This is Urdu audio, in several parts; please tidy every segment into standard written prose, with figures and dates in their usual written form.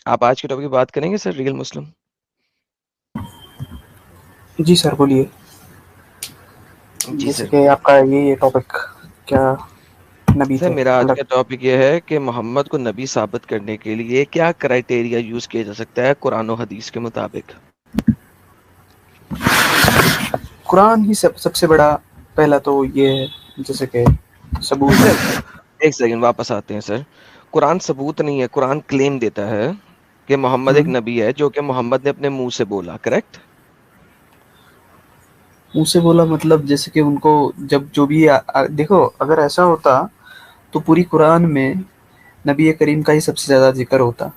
آپ آج کے ٹاپک کی بات کریں گے سر، ریئل مسلم؟ جی سر بولیے. جی جیسے سر. کہ آپ کا یہ ٹاپک کیا نبی سر تھے میرا آج مطلب. کا ٹاپک یہ ہے کہ محمد کو نبی ثابت کرنے کے لیے کیا کرائٹیریا یوز کیا جا سکتا ہے قرآن و حدیث کے مطابق؟ قرآن ہی سب سے بڑا پہلا تو یہ ہے جیسے کہ نہیں ثبوت. سر، ایک سیکنڈ واپس آتے ہیں سر. قرآن ثبوت نہیں ہے، قرآن کلیم دیتا ہے کہ محمد ایک نبی ہے، جو کہ محمد نے اپنے منہ سے بولا. کریکٹ؟ منہ سے بولا مطلب جیسے کہ ان کو جب جو بھی دیکھو اگر ایسا ہوتا تو پوری قرآن میں نبی کریم کا ہی سب سے زیادہ ذکر ہوتا.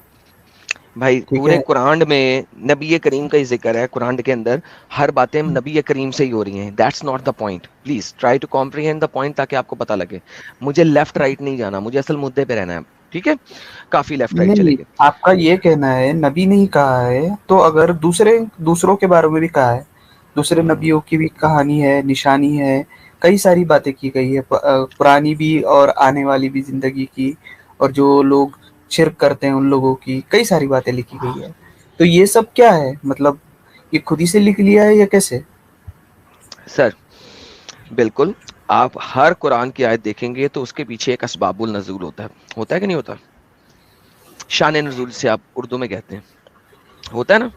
بھائی ٹھیک پورے ہے. قرآن میں نبی کریم کا ہی ذکر ہے. قرآن کے اندر ہر باتیں نبی کریم سے ہی ہو رہی ہیں. That's not the point. Please try to comprehend the point تاکہ آپ کو پتا لگے. مجھے لیفٹ رائٹ نہیں جانا، مجھے اصل مدے پہ رہنا ہے. ٹھیک ہے، کافی لیفٹ رائٹ چلے نہیں، گئے. آپ کا یہ کہنا ہے نبی نہیں کہا ہے تو اگر دوسروں کے بارے میں بھی کہا ہے، دوسرے نبیوں کی بھی کہانی ہے، نشانی ہے، کئی ساری باتیں کی گئی ہے پرانی بھی اور آنے والی بھی زندگی کی، اور جو لوگ شرک کرتے ہیں ان لوگوں کی کئی ساری باتیں لکھی گئی ہے. تو یہ سب کیا ہے مطلب یہ خود ہی سے لکھ لیا ہے یا کیسے؟ سر بالکل، آپ ہر قرآن کی آیت دیکھیں گے تو اس کے پیچھے ایک اسباب النزول ہوتا ہے کہ نہیں ہوتا؟ شان نزول سے آپ اردو میں کہتے ہیں، ہوتا ہے نا.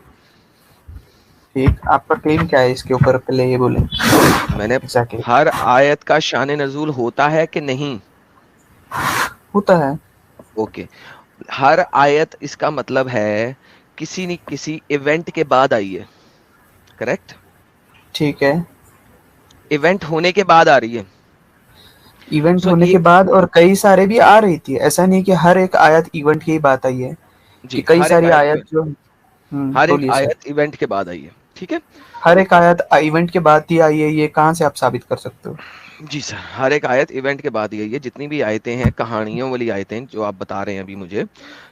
ٹھیک، آپ کا کلیم کیا ہے اس کے اوپر پہلے یہ بولیں. میں نے ایسا کہ ہر آیت کا شان نزول ہوتا ہے کہ نہیں؟ ہوتا ہے. اوکے. ہر آیت اس کا مطلب ہے کسی نہ کسی ایونٹ کے بعد آئی ہے. کریکٹ؟ ٹھیک ہے. ایونٹ ہونے کے بعد آ رہی ہے. ایونٹ سو ہونے کے ایک، بعد اور کئی سارے بھی آ رہی تھی، ایسا نہیں کہ ہر ایک آیت ایونٹ کی بات آئی ہے. کہ جی کئی ہر ایک ساری آیت آیت جو ہر ایک بولیے سر. آیت ایونٹ کے بعد آئی ہے. ٹھیک ہے. ہر ایک آیت ایونٹ کے بعد ہی آئی ہے، یہ کہاں سے آپ ثابت کر سکتے ہو؟ جی سر، ہر ایک آیت ایونٹ کے بعد ہی آئی ہے. جتنی بھی آیتیں ہیں کہانیوں والی آیتیں جو آپ بتا رہے ہیں ابھی مجھے،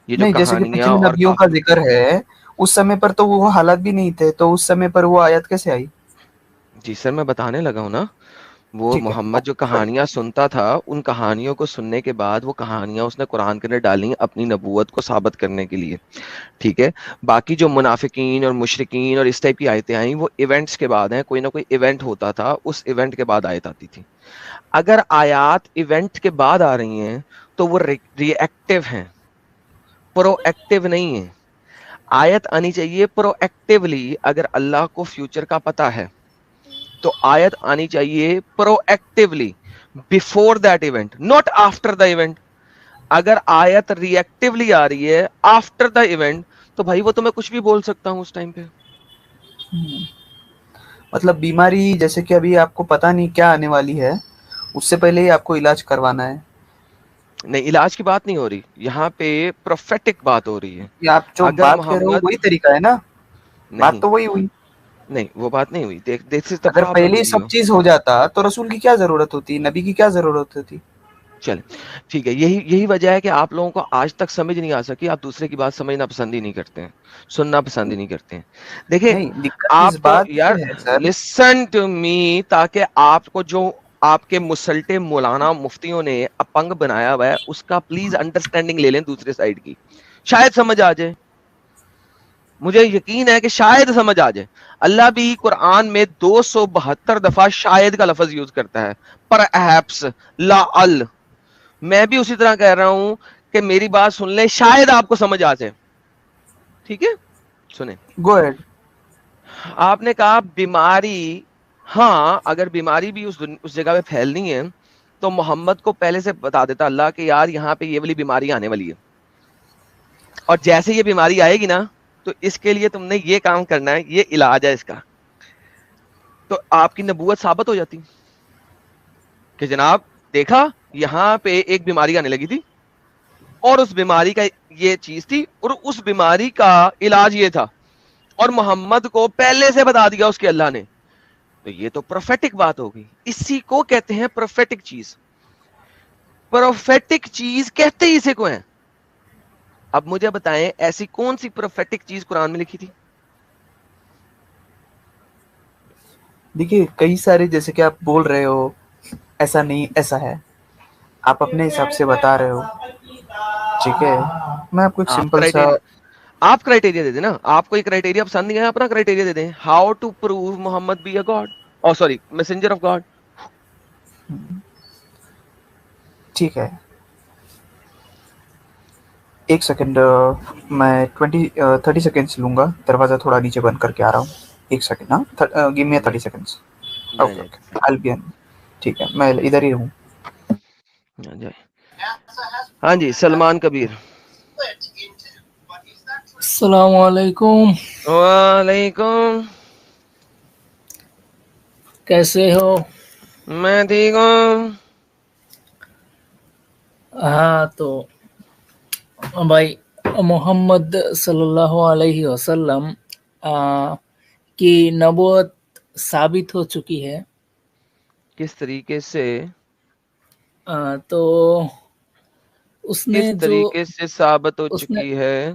یہ جو نہیں، جیسے کہ کہانیاں پچھلے اور نبیوں کا ذکر ہے، اس سمے پر تو وہ حالات بھی نہیں تھے، تو اس سمے پر وہ آیت کیسے آئی؟ جی سر میں بتانے لگا ہوں نا. وہ ٹھیک ہے. محمد جو کہانیاں سنتا تھا، ان کہانیوں کو سننے کے بعد وہ کہانیاں اس نے قرآن کے اندر ڈالی اپنی نبوت کو ثابت کرنے کے لیے. ٹھیک ہے. باقی جو منافقین اور مشرکین اور اس ٹائپ کی آیتیں آئیں وہ ایونٹس کے بعد ہیں. کوئی نہ کوئی ایونٹ ہوتا تھا، اس ایونٹ کے بعد آیت آتی تھی. اگر آیات ایونٹ کے بعد آ رہی ہیں تو وہ ری ایکٹیو ہیں، پرو ایکٹیو نہیں ہے. آیت آنی چاہیے پرو ایکٹیولی. اگر اللہ کو فیوچر کا پتا ہے تو آیت آنی چاہیے پرو actually before that event, not after the event. اگر آیت ری ایکٹیولی آ رہی ہے آفٹر دا ایونٹ تو بھائی وہ تو میں کچھ بھی بول سکتا ہوں اس ٹائم پہ. مطلب بیماری جیسے کہ ابھی آپ کو پتا نہیں کیا آنے والی ہے، اس سے پہلے ہی آپ کو علاج کروانا ہے. نہیں، علاج کی بات نہیں ہو رہی یہاں پہ، پروفیٹک بات ہو رہی ہے. یا آپ جو اگر بات کہہ رہے ہو محمد، وہی طریقہ ہے نا؟ بات نہیں تو وہی ہوئی. نہیں وہ بات نہیں ہوئی. دیکھ دا اگر پرابلم پہلے ہی ویڈیو. سب چیز ہو جاتا تو رسول کی کیا ضرورت ہوتی، نبی کی کیا ضرورت ہوتی؟ چلیں ٹھیک ہے. یہی وجہ ہے کہ آپ لوگوں کو آج تک سمجھ نہیں آ سکی. آپ دوسرے کی بات سمجھنا پسند ہی نہیں کرتے ہیں، سننا پسند ہی نہیں کرتے ہیں. دیکھیں نہیں، دقت اس آپ کو بات یار، کی ہے سر. لسن ٹو می، تاکہ آپ کو جو آپ کے مسلٹے مولانا مفتیوں نے اپنگ بنایا ہوا ہے اس کا پلیز انڈرسٹینڈنگ لے لیں دوسرے سائڈ کی. شاید سمجھ آ جائے، مجھے یقین ہے کہ شاید سمجھ آ جائے. اللہ بھی قرآن میں 272 دفعہ شاید کا لفظ یوز کرتا ہے. پر احیپس، لا ال. میں بھی اسی طرح کہہ رہا ہوں کہ میری بات سن لیں، شاید آپ کو سمجھ آ جائے. ٹھیک ہے سنیں. گو ایڈ. آپ نے کہا بیماری، ہاں اگر بیماری بھی اس جگہ پہ پھیلنی ہے تو محمد کو پہلے سے بتا دیتا اللہ کہ یار یہاں پہ یہ والی بیماری آنے والی ہے، اور جیسے یہ بیماری آئے گی نا تو اس کے لیے تم نے یہ کام کرنا ہے، یہ علاج ہے اس کا. تو آپ کی نبوت ثابت ہو جاتی کہ جناب دیکھا یہاں پہ ایک بیماری آنے لگی تھی اور اس بیماری کا یہ چیز تھی اور اس بیماری کا علاج یہ تھا، اور محمد کو پہلے سے بتا دیا اس کے اللہ نے. تو یہ تو پروفیٹک بات ہوگی. اسی کو کہتے ہیں پروفیٹک چیز. پروفیٹک چیز کہتے ہی اسے کو ہیں. اب مجھے بتائیں ایسی کون سی پروفیٹک چیز قرآن میں لکھی تھی؟ دیکھیے کئی سارے جیسے کہ آپ بول رہے ہو ایسا نہیں ایسا ہے، آپ اپنے حساب سے بتا رہے ہو. ٹھیک ہے، میں آپ کو ایک آپ سمپل سا کرائٹیریا آپ کرائٹیریا دے دیں نا, آپ کوئی کرائٹیریا پسند نہیں ہے, اپنا کرائٹیریا دے دیں. How to prove Muhammad be a God, اور سوری میسنجر آف گاڈ. ٹھیک ہے, ایک سیکنڈ, میں 30 سیکنڈس لوں گا, دروازہ تھوڑا نیچے بند کر کے آ رہا ہوں. ایک سیکنڈ, ہاں, give me 30 seconds. Okay okay, I will be. ٹھیک ہے, میں ادھر ہی ہوں. ہاں جی, سلمان کبیر. السلام علیکم. وعلیکم. کیسے ہو؟ میں ٹھیک ہوں. ہاں تو بھائی, محمد صلی اللہ علیہ وسلم کی نبوت ثابت ہو چکی ہے. کس طریقے سے؟ تو اس نے کس جو طریقے سے ثابت ہو اس نے چکی ہے؟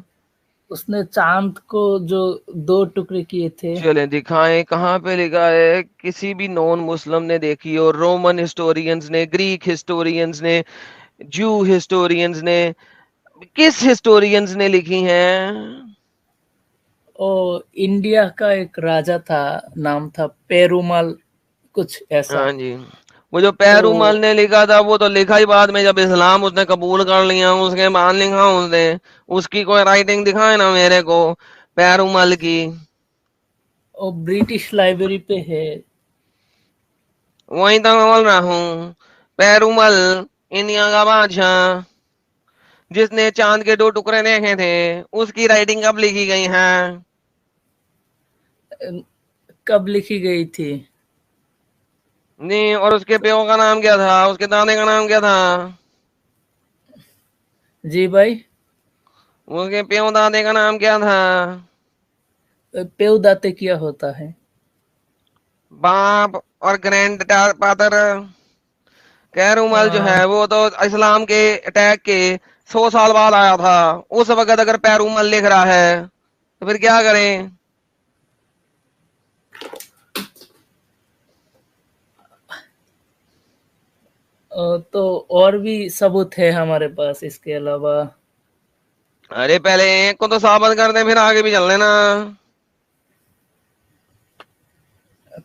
اس نے چاند کو جو 2 ٹکڑے کیے تھے. چلیں دکھائیں, کہاں پہ لکھا ہے؟ کسی بھی نان مسلم نے دیکھی ہو, رومن ہسٹورینز نے, گریک ہسٹورینز نے, جو ہسٹورینز نے, کس ہسٹورینز نے لکھی ہیں؟ انڈیا کا ایک راجا تھا, نام تھا پیرومل کچھ ایسا. ہاں جی, وہ جو تو پیرومل نے لکھا تھا وہ تو لکھا ہی بعد میں, جب اسلام اس نے قبول کر لیا اس کے بعد لکھا اس نے. اس کی کوئی رائٹنگ دکھائے نا میرے کو پیرومل کی. وہ برٹش لائبریری پہ ہے. وہی تو بول رہا ہوں, پیرومل انڈیا کا بادشاہ جس نے چاند کے 2 ٹکڑے دیکھے تھے, اس کی رائٹنگ کب لکھی گئی ہے؟ کب لکھی گئی تھی؟ نہیں, اور اس کے پیو کا نام کیا تھا, اس کے دانے کا نام کیا تھا؟ جی بھائی, اس کے پیو دادے کا نام کیا تھا؟ پیو داتے کیا ہوتا ہے؟ باپ اور گرینڈ فادر. پیرومل جو ہے وہ تو اسلام کے اٹیک کے 100 سال بعد آیا تھا. اس وقت اگر پیرومل لکھ رہا ہے تو پھر کیا کریں؟ تو اور بھی ثبوت ہے ہمارے پاس اس کے علاوہ. ارے پہلے ایک کو تو ثابت کر دیں, پھر آگے بھی چل لینا.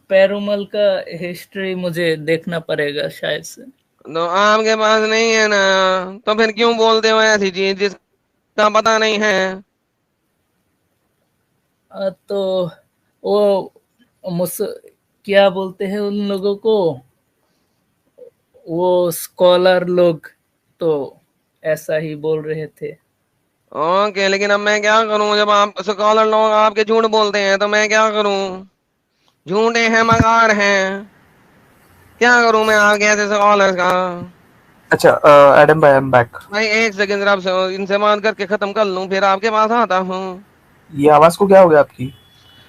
پیرومل کا ہسٹری مجھے دیکھنا پڑے گا شاید سے. تو آپ کے پاس نہیں ہے نا, تو پھر کیوں بولتے ہو ایسی چیز جس کا پتہ نہیں ہے؟ تو وہ کیا بولتے ہیں ان لوگوں کو, وہ اسکالر لوگ تو ایسا ہی بول رہے تھے. اوکے, لیکن اب میں کیا کروں جب آپ اسکالر لوگ آپ کے جھوٹ بولتے ہیں, تو میں کیا کروں؟ جھوٹے ہیں, مگار ہیں, کیا کروں میں آپ کے ایسے اسکالر کا؟ اچھا ایڈم بھائی, آئی ایم بیک. بھائی ایک سیکنڈ ذرا ان سے بات کر کے ختم کر لوں, پھر آپ کے پاس آتا ہوں. یہ آواز کو کیا ہو گیا آپ کی؟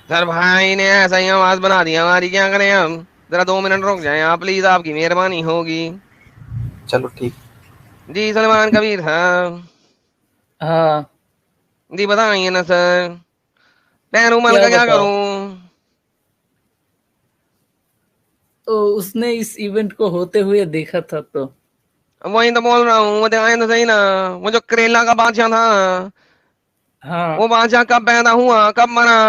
سر بھائی نے ایسا ہی آواز بنا دیا ہماری, کیا کریں ہم؟ ذرا 2 منٹ رک جائیں آپ پلیز, آپ کی مہربانی ہوگی. چلو ٹھیک. جی سلمان کبیر صاحب. ہاں, جی بتائیے نا سر, پیرومل کا کیا بتاؤ؟ کروں؟ تو اس نے اس ایونٹ کو ہوتے ہوئے دیکھا تھا. تو وہی تو بول رہا ہوں, وہ دکھائیں تو صحیح نا. وہ جو کریلا کا بادشاہ تھا, ہاں, وہ بادشاہ کب پیدا ہوا, کب مرا؟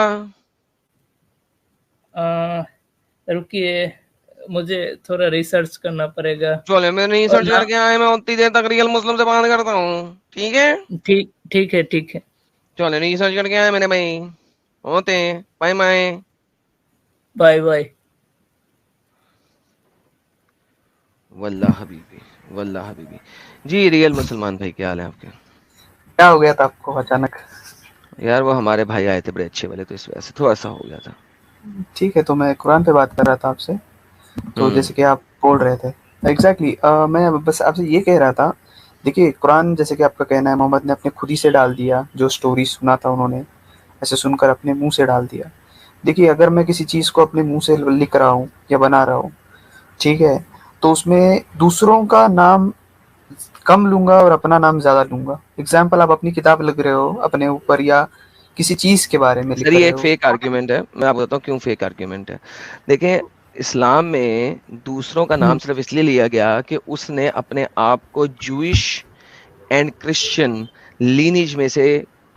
رکیے, مجھے تھوڑا ریسرچ کرنا پڑے گا. چلے میں اور ریسرچ کر کے آئے, میں اتنی دیر تک ریئل مسلم سے بات کرتا ہوں, ٹھیک ہے؟ ٹھیک ہے, ٹھیک ہے. چلے ریسرچ کر کے آئے میرے بھائی, ہوتے ہیں, بائے بائے. Bye bye. واللہ حبیبی, واللہ حبیبی. جی ریئل مسلمان بھائی, کیا حال ہے آپ کے؟ کیا ہو گیا تھا آپ کو اچانک؟ یار وہ ہمارے بھائی آئے تھے بڑے اچھے والے, تو اس وجہ سے تھوڑا سا ہو گیا تھا. ٹھیک ہے, تو میں قرآن پہ بات کر رہا تھا آپ سے, تو جیسے کہ آپ بول رہے تھے ایگزیکٹلی, میں بس آپ سے یہ کہہ رہا تھا. دیکھیے قرآن, جیسے کہ آپ کا کہنا ہے محمد نے اپنے خود ہی سے ڈال دیا, جو سٹوری سنا تھا انہوں نے ایسے سن کر اپنے منہ سے ڈال دیا. دیکھیے اگر میں کسی چیز کو اپنے منہ سے لکھ رہا ہوں یا بنا رہا ہوں, ٹھیک ہے, تو اس میں دوسروں کا نام کم لوں گا اور اپنا نام زیادہ لوں گا. اگزامپل, آپ اپنی کتاب لکھ رہے ہو اپنے اوپر یا کسی چیز کے بارے میں سر لکھ یہ رہے ایک ہو. فیک آرگیومنٹ ہے, میں آپ کو بتاتا ہوں کیوں فیک آرگیومنٹ ہے. دیکھیں اسلام میں دوسروں کا نام صرف اس لیے لیا گیا کہ اس نے اپنے آپ کو جوئش اینڈ کرسچن لینیج میں سے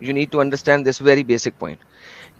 You need to understand this very basic point.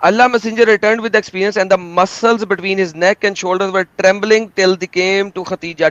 Allah messenger returned with experience and the muscles between his neck and shoulders were trembling till they came to Khadija.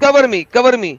cover me.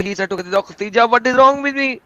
he said to Khadija, Khadija, what is wrong with me?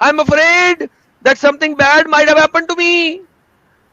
I'm afraid that something bad might have happened to me.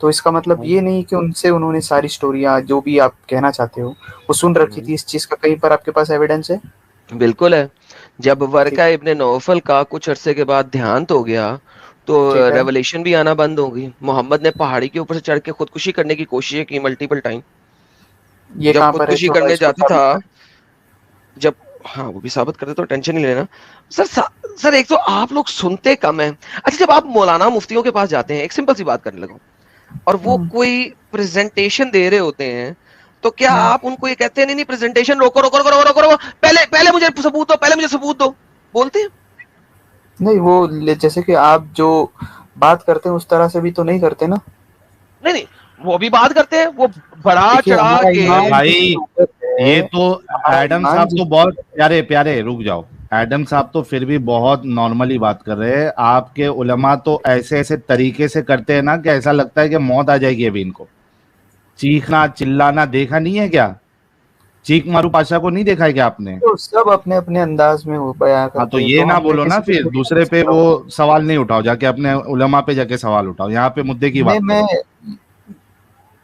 تو اس کا مطلب یہ نہیں کہ ان سے انہوں نے ساری سٹوریاں جو بھی آپ کہنا چاہتے ہو وہ سن رکھی تھی. اس چیز کا کہیں پر آپ کے پاس ایویڈنس ہے؟ بالکل ہے. جب ورقہ ابن نوفل کا کچھ عرصے کے بعد دیہانت ہو گیا تو ٹھیک ہے. ریولیشن بھی آنا بند ہو گئی. محمد نے پہاڑی کے اوپر سے چڑھ کے خودکشی کرنے کی کوششیں کی ملٹیپل ٹائم. یہ جب کہاں پر ہے؟ خودکشی تھوڑا کرنے اس کو جاتا ثابت تھا کریں. جب ہاں وہ بھی ثابت کرتے تو ٹینشن نہیں لینا. سر ایک تو آپ لوگ سنتے کم ہیں. اچھا جب آپ مولانا مفتیوں کے پاس جاتے ہیں, ایک سمپل سی بات کرنے لگا, اور وہ کوئی پریزنٹیشن دے رہے ہوتے ہیں تو کیا آپ ان کو یہ کہتے ہیں نہیں پریزنٹیشن روکو روکو روکو روکو روکو پہلے مجھے ثبوت دو, پہلے مجھے ثبوت دو, بولتے ہیں؟ نہیں, وہ جیسے کہ آپ جو بات کرتے ہیں اس طرح سے بھی تو نہیں کرتے نا. نہیں وہ بھی بات کرتے ہیں, وہ بڑا دیکھیے چڑھا ہمارا کے. ایمان بھائی یہ تو ایڈم صاحب تو جس بہت پیارے پیارے, رک جاؤ. ایڈم صاحب تو پھر بھی بہت نارملی بات کر رہے ہیں. آپ کے علماء تو ایسے ایسے طریقے سے کرتے ہیں نا کہ ایسا لگتا ہے کہ موت آ جائے گی ابھی ان کو. چیخنا چلانا دیکھا نہیں ہے کیا؟ چیخ مارو پاشا کو نہیں دیکھا ہے کیا آپ نے؟ تو سب اپنے اپنے انداز میں بیان ہاں کرتے تو ہیں, یہ نہ ہم نے بولو نا, کسی کو پھر تھوڑی دوسرے پہ وہ سوال نہیں اٹھاؤ, جا کے اپنے علماء پہ جا کے سوال اٹھاؤ. یہاں پہ مدعے کی بات میں کرو.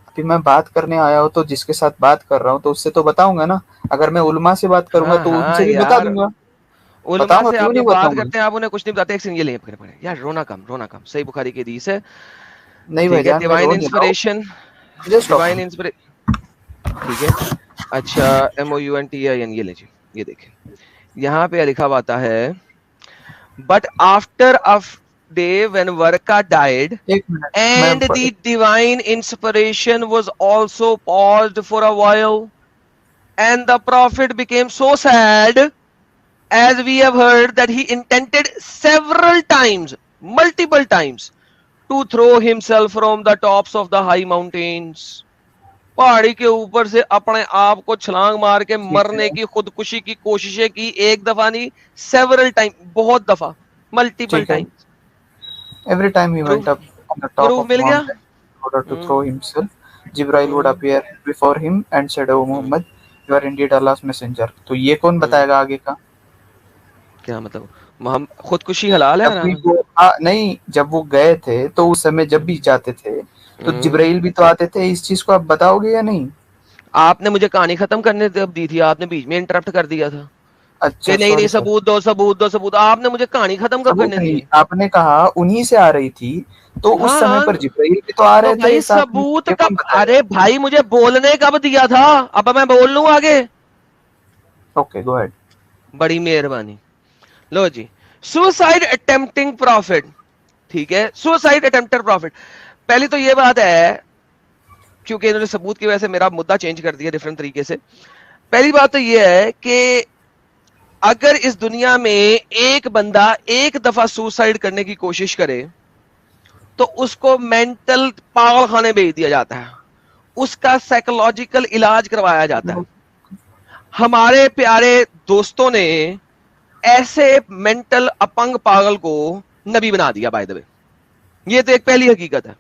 ابھی میں بات کرنے آیا ہوں تو جس کے ساتھ بات کر رہا ہوں تو اس سے تو بتاؤں گا نا. اگر میں علماء سے بات کروں گا تو ان سے بھی بتا دوں گا. علماء بتاؤں گا, سے کیوں آپ نہیں جب بات بتاؤں گا. کرتے ہیں آپ انہیں کچھ نہیں بتاتے. ایک سن یہ لیں یار, رونا کم. صحیح بخاری کی حدیث ہے, نہیں بھائی ٹھیک ہے, جان, میں ڈیوائن رو نہیں رہا انسپریشن, ہوں. جسٹ ڈیوائن انسپریشن, ٹھیک ہے. اچھا MOUNTAIN, یہ لیجیے, یہ دیکھیں یہاں پہ لکھا ہوا آتا ہے but after day when Varka died ایک minute and the divine inspiration was also paused for a while and the prophet became so sad as we have heard that he intended several times, multiple times, to throw himself from the tops of the high mountains. پہاڑی کے اوپر سے اپنے آپ کو چھلانگ مار کے مرنے کی خودکشی کی کوششیں کی. ایک دفعہ نہیں, several time, بہت دفعہ, multiple times. Every time he went up on the top Proof of مل گیا. mountain in order to throw himself, Jibril would appear before him and said, "O Muhammad, you are indeed Allah's messenger." تو یہ کون بتائے گا آگے کا؟ کیا مطلب خودکشی حلال ہے جب بھی وہ نہیں, جب وہ گئے تھے تو اس سمے جب بھی جاتے تھے تو جبرائیل بھی تو آتے تھے. اس چیز کو آپ بتاؤ گے یا نہیں؟ آپ نے مجھے کہانی ختم کرنے دی تھی, آپ نے بیچ میں انٹرپٹ کر دیا تھا اچھا, کہ نہیں ثبوت دو ثبوت دو ثبوت. آپ نے مجھے کہانی ختم کب کرنے دی؟ آپ نے کہا انہی سے آ رہی تھی تو اس سمے پر جبرائیل بھی تو آ تو رہے بھائی تھے ساتھ میں. ثبوت کب؟ ارے بھائی مجھے بولنے کب دیا تھا؟ اب میں بول لوں آگے. Okay go ahead. بڑی مہربانی. لو جی, سوسائڈ اٹمپٹنگ پروفٹ, ٹھیک ہے, سوسائڈ اٹمپٹر پروفٹ. پہلی تو یہ بات ہے, کیونکہ انہوں نے ثبوت کی وجہ سے میرا مدعا چینج کر دیا ڈفرنٹ طریقے سے. پہلی بات تو یہ ہے کہ اگر اس دنیا میں ایک بندہ ایک دفعہ سوسائڈ کرنے کی کوشش کرے تو اس کو مینٹل پاگل خانے بھیج دیا جاتا ہے, اس کا سائیکولوجیکل علاج کروایا جاتا ہے. ہمارے پیارے دوستوں نے ایسے مینٹل اپنگ پاگل کو نبی بنا دیا. بائی دا وے, یہ تو ایک پہلی حقیقت ہے.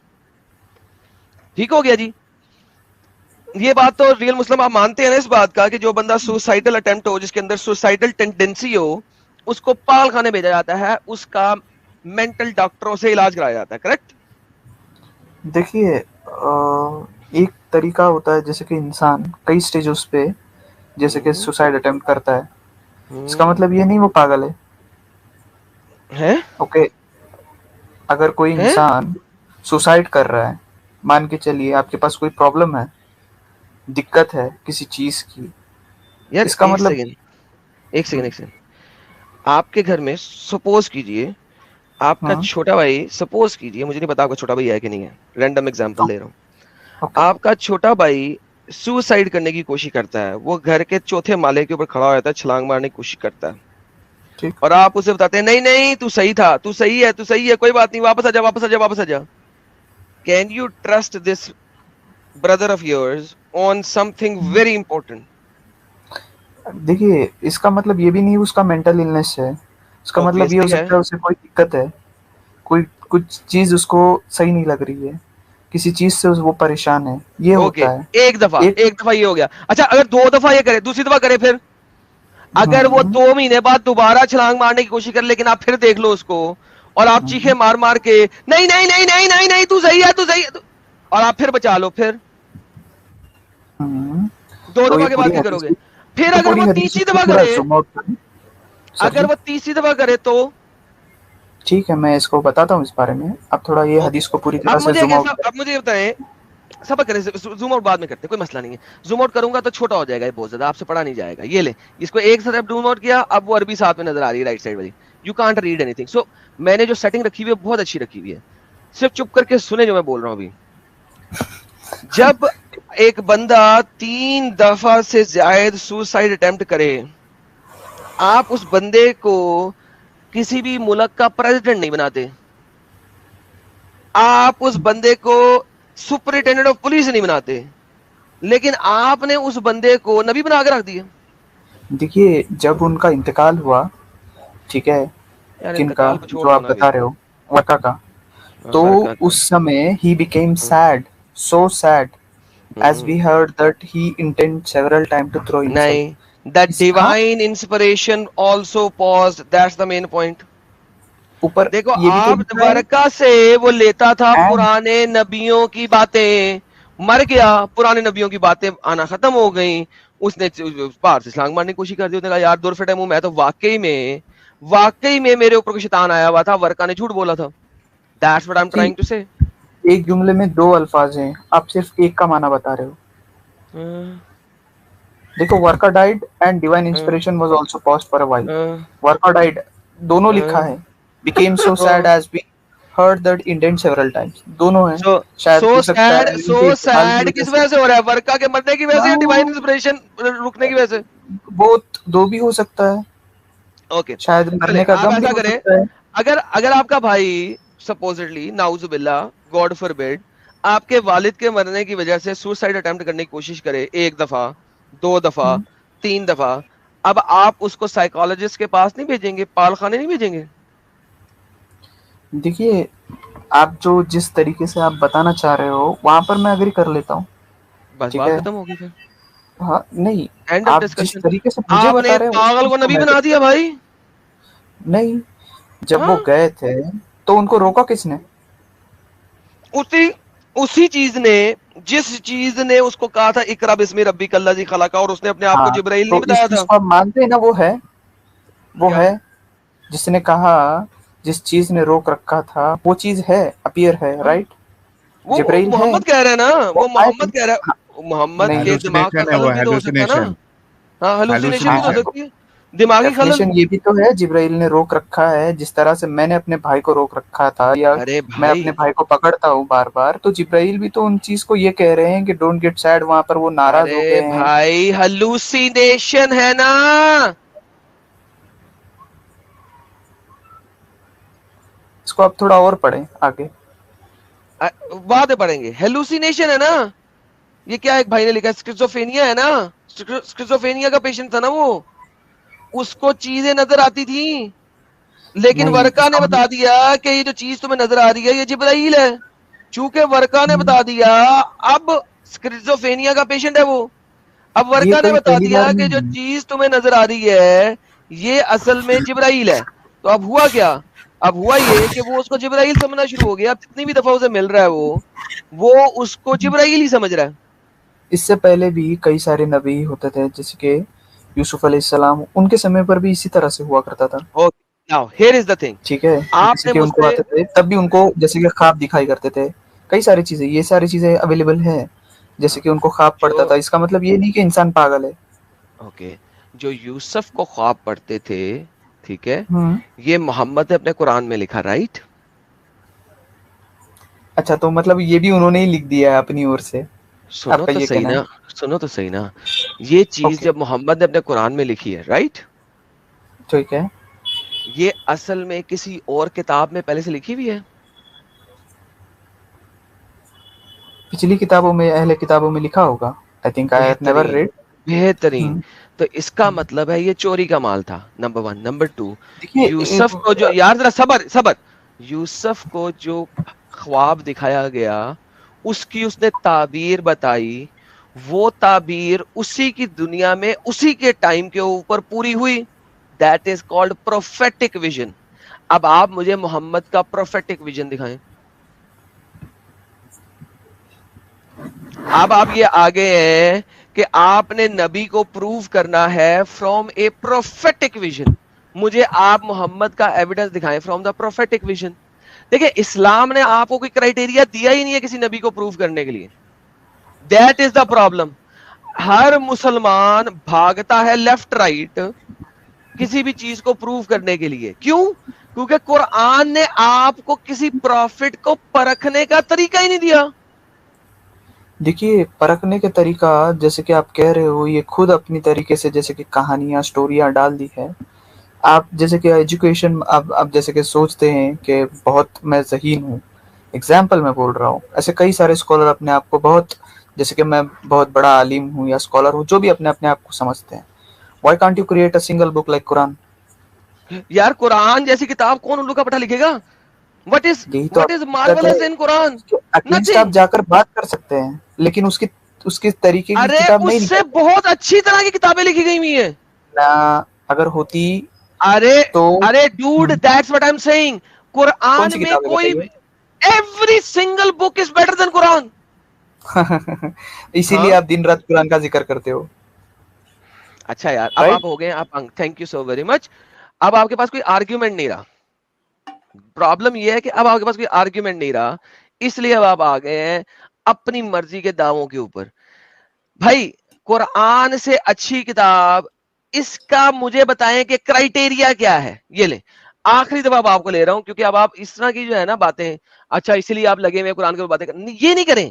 ٹھیک ہو گیا جی. یہ بات تو ریئل مسلم آپ مانتے ہیں نا اس بات کا کہ جو بندہ سوسائڈل اٹمپٹ ہو, جس کے اندر سوسائڈل ٹینڈنسی ہو, اس کو پاگل خانے بھیجا جاتا ہے, اس کا مینٹل ڈاکٹروں سے علاج کرایا جاتا ہے. کریکٹ؟ دیکھیے ایک طریقہ ہوتا ہے جیسے کہ انسان کئی سٹیجز پہ جیسے کہ سوسائڈ اٹمپٹ کرتا ہے, اس کا مطلب یہ نہیں وہ پاگل ہے. اوکے, اگر کوئی انسان سوسائڈ کر رہا ہے, مان کے چلیے آپ کے پاس کوئی پرابلم ہے, دقت ہے کسی چیز کی, اس کا مطلب ایک سیکنڈ, آپ کے گھر میں سپوز کیجئے آپ کا چھوٹا بھائی, سپوز کیجئے, مجھے نہیں پتا آپ کا چھوٹا بھائی ہے کہ نہیں ہے, رینڈم ایگزامپل دے رہا ہوں, آپ کا چھوٹا بھائی سوسائڈ کرنے کی کوشش کرتا ہے, وہ گھر کے چوتھے مالے کے اوپر کھڑا ہو جاتا ہے, چھلانگ مارنے کی کوشش کرتا ہے, اور آپ اسے بتاتے ہیں نہیں نہیں تو صحیح تھا, تو صحیح ہے, تو صحیح ہے, کوئی بات نہیں, واپس آ جا, واپس آ جا, واپس آ جا. Can you trust this brother of yours on something very important? دیکھیے اس کا مطلب یہ بھی نہیں اس کا مینٹل النس ہے, اس کا مطلب یہ ہو سکتا ہے اسے کوئی دقت ہے, کوئی کچھ چیز اس کو صحیح نہیں لگ رہی ہے, کسی چیز سے وہ پریشان ہے, یہ ہوتا ہے. ایک دفعہ یہ ہو گیا. اچھا اگر 2 دفعہ یہ کرے, دوسری دفعہ کرے, پھر اگر وہ 2 مہینے بعد دوبارہ چھلانگ مارنے کی کوشش کرے, لیکن آپ پھر دیکھ لو اس کو اور آپ چیخے مار مار کے نہیں نہیں نہیں نہیں نہیں نہیں تو صحیح ہے, تو صحیح ہے, اور آپ پھر بچا لو, پھر دو تو دفعہ یہ کے بعد پوری کیا حدیث کرو گے؟ کو- پھر تو اگر پوری وہ حدیث تیسری کو دفعہ پورا کرے, zoom out کریں. سر اگر جی وہ تیسری دفعہ کرے تو ٹھیک ہے, میں اس کو بتاتا ہوں اس بارے میں. اب تھوڑا یہ اوکے. حدیث کو پوری طرح اب سے مجھے زوم آؤٹ کریں. اب مجھے یہ بتائیں, سبق کریں, زوم آؤٹ بعد میں کرتے ہیں, کوئی مسئلہ نہیں ہے. زوم آؤٹ کروں گا تو چھوٹا ہو جائے گا یہ بہت زیادہ, آپ سے پڑھا نہیں جائے گا. یہ لیں, اس کو ایک ساتھ زوم آؤٹ کیا, اب وہ عربی ساتھ میں نظر آ رہی ہے رائٹ سائڈ والی. You can't read anything. So میں نے جو سیٹنگ رکھی ہوئی ہے بہت اچھی رکھی ہوئی ہے, صرف چپ کر کے سنیں جو میں بول رہا ہوں ابھی. جب ایک بندہ 3 دفعہ سے زائد سوسائڈ اٹیمپٹ کرے, آپ اس بندے کو کسی بھی ملک کا پریزیڈنٹ نہیں بناتے, آپ اس بندے کو سپرنٹینڈنٹ آف پولیس نہیں بناتے, لیکن آپ نے اس بندے کو نبی بنا کے رکھ دیا. دیکھیے جب ان کا انتقال ہوا, ٹھیک ہے, یار کن کا انتقال کو چھوڑ جو دو آپ نا ابھی. بتا رہے ہو, ورقہ کا, تو ورقہ کا. اس سمے he became sad, so sad, as we heard that he intended several times to throw himself. نہیں, that ہاں, divine inspiration also paused, that's the main point. اوپر دیکھو یہ بھی تو آپ لکھا ہے, ورقہ سے وہ لیتا تھا and پرانے نبیوں کی باتیں, مر گیا, پرانے نبیوں کی باتیں آنا ختم ہو گئیں, اس نے باہر سے چھلانگ مارنے کی کوشش کر دی. اس نے کہا یار دور فٹے منہ, میں تو واقعی میں میرے اوپر کوئی شیطان آیا ہوا تھا, ورقہ نے جھوٹ بولا تھا. That's what I'm trying to say. ایک جملے میں 2 الفاظ ہیں, آپ صرف ایک کا معنی بتا رہے ہو. دیکھو Waraqah died and divine inspiration was also passed for a while. Waraqah died دونوں لکھا ہے, became so sad as we heard that intent several times, دونوں ہیں. شاید ہو سکتا ہے ان کے سو انتقال کی سیڈ وجہ کس سے, وجہ سے ہو رہا ہے؟ ورقہ کے مرنے کی وجہ سے یا ڈیوائن ہاں, انسپریشن رکنے کی وجہ سے؟ بہت دو بھی ہو سکتا ہے, اوکے شاید چلے مرنے کا آپ غم بھی ایسا ہو کریں, سکتا ہے. اگر آپ کا بھائی سپوزٹلی ناؤز باللہ گاڈ فوربڈ آپ کے والد کے مرنے کی وجہ سے سوسائڈ اٹیمپٹ کرنے کی کوشش کرے, 1 دفعہ 2 دفعہ 3 دفعہ, اب آپ اس کو سائیکالوجسٹ کے پاس نہیں بھیجیں گے, پال خانے نہیں بھیجیں گے؟ دیکھیے آپ جو جس طریقے سے آپ بتانا چاہ رہے ہو وہاں پر میں اگری کر لیتا ہوں, بس ٹھیک بات ہے. ختم ہوگی پھر, ہاں نہیں, اینڈ آف آپ جس ڈسکشن. طریقے سے مجھے آپ نے بتا رہے ہیں اس پاگل چیز کو کو نبی میں بنا دیا بھائی. نہیں, جب ہاں وہ گئے تھے تو ان کو روکا کس نے؟ اسی چیز نے, جس چیز نے اس کو کہا تھا اقرا بسم ربک الذی خلق, اور اس نے اپنے آپ کو ہاں, جبرائیل تو نہیں اس بتایا چیز تھا کو آپ مانتے ہیں نا, وہ کیا؟ ہے جس نے کہا, جس چیز نے روک رکھا تھا وہ چیز ہے, اپیئر ہے, ہاں رائٹ, وہ جبرائیل ہے, محمد کہہ رہا ہے نا, وہ وہ آئے تھے. محمد کہہ رہا ہاں, ہے, محمد نہیں کے دماغ کا ہیلوسینیشن ہے, خلل وہ بھی تو ہو سکتا ہے نا. ہیلوسینیشن. ہاں ہلوسینیشن بھی تو ہو ہاں, سکتی ہے, دماغی خلل. ڈیفینیشن یہ بھی تو ہے, جبرائیل نے روک رکھا ہے, جس طرح سے میں نے اپنے بھائی کو روک رکھا تھا, یا ارے میں بھائی, اپنے بھائی کو پکڑتا ہوں بار بار, تو جبرائیل بھی تو ان چیز کو یہ کہہ رہے ہیں کہ ڈونٹ گیٹ سیڈ, وہاں پر وہ ناراض ہو ارے گئے ہیں. بھائی ہلوسینیشن ہے نا, اس کو آپ تھوڑا اور پڑھیں آگے. بعد پڑھیں گے. ہیلوسینیشن ہے نا, یہ کیا ایک بھائی نے لکھا, اسکیزوفرینیا ہے نا, اسکیزوفرینیا کا پیشنٹ تھا نا وہ, اس کو چیزیں نظر آتی تھیں, لیکن نہیں, ورقہ اس نے کا بتا دیا کہ یہ جو چیز تمہیں نظر آ رہی ہے یہ جبرائیل ہے. چونکہ ورقہ نے بتا دیا, اب اسکیزوفرینیا کا پیشنٹ ہے وہ, اب یہ ورقہ نے کوئی بتا پہلی دیا بار کہ نہیں جو ہے. چیز تمہیں نظر آ رہی ہے یہ اصل میں جبرائیل ہے. تو اب ہوا کیا, اب ہوا یہ کہ وہ اس کو جبرائیل سمجھنا شروع ہو گیا. اب جتنی بھی دفعہ اسے مل رہا ہے وہ اس کو جبرائیل ہی سمجھ رہا ہے. اس سے پہلے بھی کئی سارے نبی ہوتے تھے, جیسے کہ یوسف علیہ السلام, ان کے سمے پر بھی اسی طرح سے ہوا کرتا تھا. Now, here is the thing. ٹھیک ہے, آپ جیسے نے کہ مجھ ان کو سے آتے تھے تب بھی ان کو جیسے کہ خواب دکھائی کرتے تھے, کئی ساری چیزیں, یہ ساری چیزیں اویلیبل ہیں, جیسے کہ ان کو خواب پڑتا جو تھا. اس کا مطلب یہ نہیں کہ انسان پاگل ہے. اوکے جو یوسف کو خواب پڑھتے تھے, ٹھیک ہے, ہوں, یہ محمد نے اپنے قرآن میں لکھا, رائٹ؟ اچھا, تو مطلب یہ بھی انہوں نے ہی لکھ دیا ہے اپنی اور سے, آپ سنو کا تو یہ صحیح کہنا نا, ہے. سنو تو صحیح نا, یہ چیز اوکے, جب محمد نے اپنے قرآن میں لکھی ہے, رائٹ, ٹھیک ہے, یہ اصل میں کسی اور کتاب میں پہلے سے لکھی ہوئی ہے. پچھلی کتابوں میں, اہل کتابوں میں لکھا ہوگا. I think I have never بہترین read. بہترین. تو اس کا مطلب ہے یہ چوری کا مال تھا, نمبر 1. نمبر 2, دیکھیے, یوسف کو جو, یار ذرا صبر, یوسف کو جو خواب دکھایا گیا اس کی اس نے تعبیر بتائی, وہ تعبیر اسی کی دنیا میں اسی کے ٹائم کے اوپر پوری ہوئی. That is called prophetic vision. اب آپ مجھے محمد کا پروفیٹک ویژن دکھائیں. اب آپ یہ آگے ہیں کہ آپ نے نبی کو پروف کرنا ہے فرام اے پروفیٹک ویژن. مجھے آپ محمد کا ایویڈنس دکھائیں فرام دا پروفیٹک ویژن. دیکھیں اسلام نے آپ کو کوئی کرائٹیریا دیا ہی نہیں ہے کسی نبی کو پروف کرنے کے لیے. That is the problem. ہر مسلمان بھاگتا ہے لیفٹ رائٹ کسی بھی چیز کو پروف کرنے کے لیے. کیوں؟ کیونکہ قرآن نے آپ کو کسی پروفٹ کو پرکھنے کا طریقہ ہی نہیں دیا. دیکھیے پرکھنے کے طریقہ جیسے کہ آپ کہہ رہے ہو یہ خود اپنی طریقے سے جیسے کہ کہانیاں سٹوریاں ڈال دی ہے. آپ جیسے کہ ایجوکیشن اب جیسے کہ سوچتے ہیں کہ بہت میں ذہین ہوں. اگزامپل میں بول رہا ہوں, ایسے کئی سارے اسکالر اپنے آپ کو بہت جیسے کہ میں بہت بڑا عالم ہوں یا اسکالر ہوں, جو بھی اپنے آپ کو سمجھتے ہیں. Why can't you create a single book like Quran? یار قرآن جیسی کتاب کون اردو کا پڑھا لکھے گا؟ What is یہی تو marvelous in Quran? اگینسٹ آپ جا کر بات کر سکتے ہیں, لیکن اس کے طریقے کی ارے کتاب نہیں اس سے بہت اچھی طرح کی کتابیں لکھی گئی ہوئی ہیں. اگر ہوتی ارے تو dude, that's what I'm saying. کون قرآن سی میں کتابیں کوئی بتائیے؟ every single book is better than قرآن. اسی لیے آپ دن رات قرآن کا ذکر کرتے ہو. اچھا یار اب آپ ہو گئے آپ, thank you so very much. اب آپ کے پاس کوئی آرگیومنٹ نہیں رہا. پرابلم یہ ہے کہ اب آپ کے پاس کوئی آرگیومنٹ نہیں رہا, اس لیے اب آپ آ گئے ہیں اپنی مرضی کے دعووں کے اوپر. بھائی قرآن سے اچھی کتاب, اس کا مجھے بتائیں کہ کرائٹیریا کیا ہے. یہ لیں آخری دفعہ آپ کو لے رہا ہوں کیونکہ اب آپ اس طرح کی جو ہے نا باتیں, اچھا اسی لیے آپ لگے ہوئے قرآن کے اوپر باتیں کریں, یہ نہیں کریں.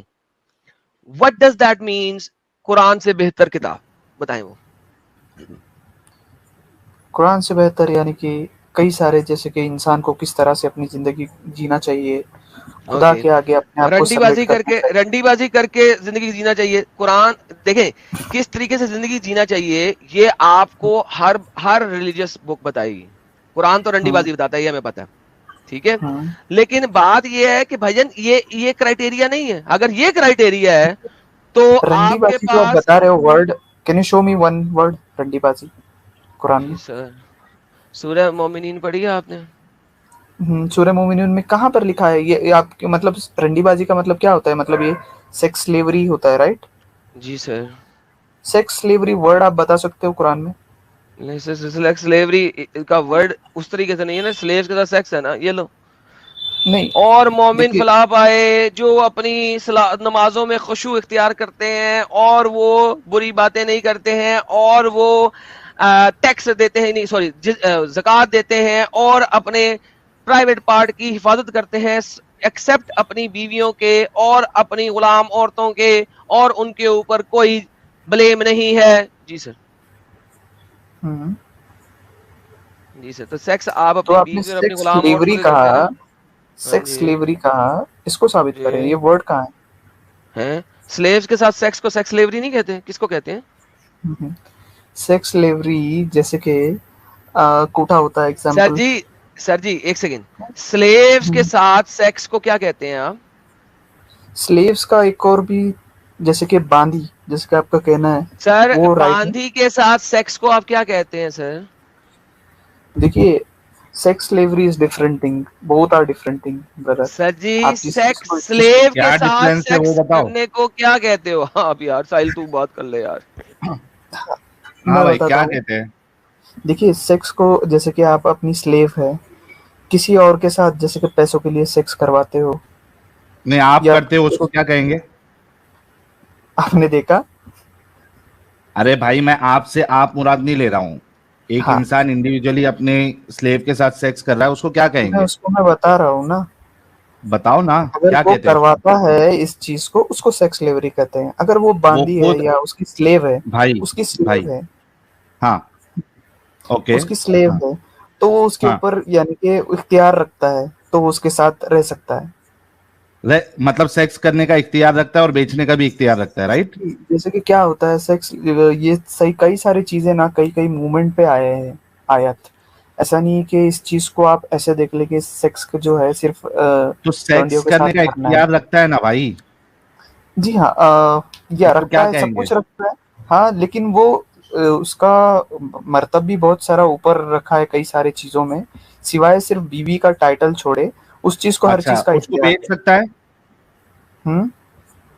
وٹ ڈز دیٹ مینس قرآن سے بہتر کتاب بتائیں. وہ قرآن سے بہتر یعنی کہ کئی سارے جیسے کہ انسان کو کس طرح سے اپنی زندگی جینا چاہیے, خدا کے آگے اپنے آپ کو رنڈی سبمٹ بازی کر کے زندگی جینا چاہیے. قرآن دیکھیں کس طریقے سے زندگی جینا چاہیے یہ آپ کو ہر ریلیجیس بک بتائے گی. قرآن تو رنڈی بازی بتاتا ہے, یہ ہمیں پتا ہے, ٹھیک ہے. لیکن بات یہ ہے کہ بھائی جان یہ کرائٹیریا نہیں ہے. اگر یہ کرائٹیریا ہے تو رنڈی آپ کے بازی جو آپ پاس, بتا رہے ہو word, can you show me one word رنڈی بازی قرآن میں؟ سر سورہ مومنین پڑھی ہے آپ نے؟ سورہ مومنون میں کہاں پر لکھا ہے یہ؟ آپ کے مطلب رنڈی بازی کا مطلب کیا ہوتا ہے؟ مطلب یہ سیکس سلیوری ہوتا ہے, رائٹ؟ جی سر. سیکس سلیوری ورڈ آپ بتا سکتے ہو قرآن میں؟ سلیوری کا ورڈ اس طریقے سے نہیں ہے نا, سلیوز کے ساتھ سیکس ہے نا, یہ لو. نہیں اور مومن دیکھیے فلاح پائے جو اپنی نمازوں میں خشوع اختیار کرتے ہیں اور وہ بری باتیں نہیں کرتے ہیں اور وہ ٹیکس دیتے ہیں, نہیں سوری زکوٰۃ دیتے ہیں اور اپنے پرائیویٹ پارٹ کی حفاظت کرتے ہیں ایکسپٹ اپنی بیویوں کے اور اپنی غلام عورتوں کے, اور ان کے اوپر کوئی بلیم نہیں ہے. جی سر. جی سر. تو سیکس آپ تو اپنی آپ نے بیوی اور اپنی سیکس غلام عورتوں سلیوری کے کرتے ہیں نا. کہا, سیکس سلیوری کہا, اس کو ثابت کریں, یہ ورڈ کہاں ہے؟ سلیوز کے ساتھ سیکس کو سیکس سلیوری نہیں کہتے, کس کو کہتے ہیں؟ سیکس سلیوری جیسے کہ کوٹا ہوتا ہے ایگزامپل. سر جی ایک سیکنڈ, سلیوز کے ساتھ سیکس کو کیا کہتے ہیں آپ؟ سلیوز کا ایک اور بھی جیسے کہ باندھی, جیسے کہ آپ کا کہنا ہے سر وہ رائٹ ہے. باندھی کے ساتھ سیکس کو آپ کیا کہتے ہیں سر؟ دیکھیے sex slavery is different thing, both are different thing brother. Sir ji آپ جس چیز سیکس کو سلیو کے کیا ساتھ ڈفرینس ہے وہ سیکس بتاؤ. کرنے کو کیا کہتے ہو آپ؟ یار ساحل تو بات کر لے یار. میں بھائی بتاتا کیا ہوں. کہتے ہیں؟ دیکھیے سیکس کو جیسے کہ آپ اپنی سلیو ہے, کسی اور کے ساتھ جیسے کہ پیسوں کے لیے سیکس کرواتے ہو, نہیں آپ یا کرتے ہو اس کو کیا کہیں گے؟ آپ نے دیکھا. ارے بھائی میں آپ سے آپ مراد نہیں لے رہا ہوں, ایک ہاں انسان انڈیویجولی اپنے سلیو کے ساتھ سیکس کر رہا ہے, اس کو کیا کہیں گے؟ اس کو میں بتا رہا ہوں نا, بتاؤ نا اگر کیا وہ کہتے ہیں اس کو؟ کرواتا ہے اس چیز کو, اس کو سیکس سلیوری کہتے ہیں. اگر وہ وہ باندھی ہے خود یا اس کی سلیو ہے, بھائی اس کی سلیو ہے, ہاں اوکے اس کی سلیو ہے, تو وہ اس کے ہاں اوپر یعنی کہ اختیار رکھتا ہے, تو وہ اس کے ساتھ رہ سکتا ہے. مطلب سیکس کرنے کا اختیار رکھتا ہے اور بیچنے کا بھی اختیار رکھتا ہے, رائٹ؟ جیسے کہ کیا ہوتا ہے سیکس, یہ صحیح کئی ساری چیزیں نا کئی موومنٹ پہ آئے ہیں آیت. ایسا نہیں کہ اس چیز کو آپ ایسے دیکھ لیں کہ سیکس جو ہے صرف تو لونڈیوں سیکس کے کرنے ساتھ کا کرنا ہے. اختیار رکھتا ہے نا بھائی, جی ہاں, یا اس کو کیا رکھتا ہے, کہیں سب گے؟ کچھ رکھتا ہے. ہاں لیکن وہ اس کا مرتب بھی بہت سارا اوپر رکھا ہے کئی سارے چیزوں میں, سوائے صرف بیوی کا ٹائٹل چھوڑے اس چیز کو ہر اچھا چیز کا اس کو اختیار بیچ سکتا ہے؟ ہے.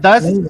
10,